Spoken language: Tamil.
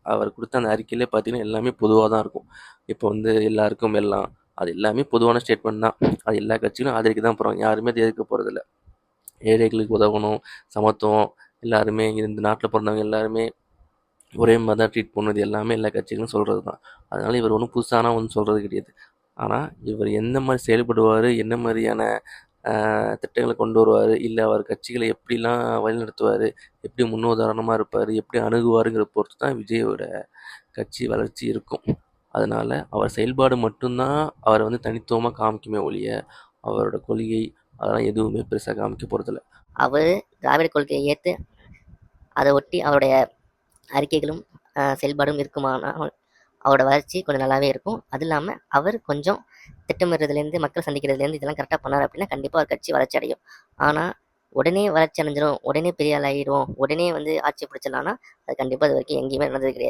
அவர் கொடுத்த அந்த அறிக்கையிலே பார்த்தீங்கன்னா எல்லாமே பொதுவாக தான் இருக்கும். இப்போ வந்து எல்லாருக்கும் எல்லாம் அது எல்லாமே பொதுவான ஸ்டேட்மெண்ட் தான். அது எல்லா கட்சிகளும் ஆதரிக்க தான் போகிறாங்க. யாருமே அது எதிர்க்க போகிறதில்ல. ஏழைகளுக்கு உதவணும், சமத்துவம், எல்லாருமே இந்த நாட்டில் பிறந்தவங்க எல்லாருமே ஒரே மாதிரி தான் ட்ரீட் பண்ணணும். இது எல்லாமே எல்லா கட்சிகளும் சொல்கிறது தான். அதனால் இவர் ஒன்றும் புதுசான ஒன்றும் சொல்கிறது கிடையாது. ஆனால் இவர் எந்த மாதிரி செயல்படுவார், என்ன மாதிரியான திட்டங்களை கொண்டு வருவார், இல்லை அவர் கட்சிகளை எப்படிலாம் வழிநடத்துவார், எப்படி முன்னுதாரணமாக இருப்பார், எப்படி அணுகுவாருங்கிற பொறுத்து தான் விஜயோட கட்சி வளர்ச்சி இருக்கும். அதனால் அவர் செயல்பாடு மட்டும்தான் அவரை வந்து தனித்துவமாக காமிக்குமே ஒழிய அவரோட கொள்கை அதெல்லாம் எதுவுமே பெருசாக காமிக்க போகிறதில்ல. அவர் திராவிட கொள்கையை ஏற்று அதை ஒட்டி அவருடைய அறிக்கைகளும் செயல்பாடும் இருக்குமானால் அவரோட வளர்ச்சி கொஞ்சம் நல்லாவே இருக்கும். அது இல்லாமல் அவர் கொஞ்சம் திட்டமிடுறதுலேருந்து மக்கள் சந்திக்கிறதுலேருந்து இதெல்லாம் கரெக்டாக பண்ணார் அப்படின்னா கண்டிப்பாக அவர் கட்சி வளர்ச்சி அடையும். ஆனால் உடனே வளர்ச்சி அடைஞ்சிடும், உடனே பெரிய ஆள் ஆகிடும், உடனே வந்து ஆட்சி பிடிச்சிடலான்னா அது கண்டிப்பாக இது வரைக்கும் எங்கேயுமே நடந்தது கிடையாது.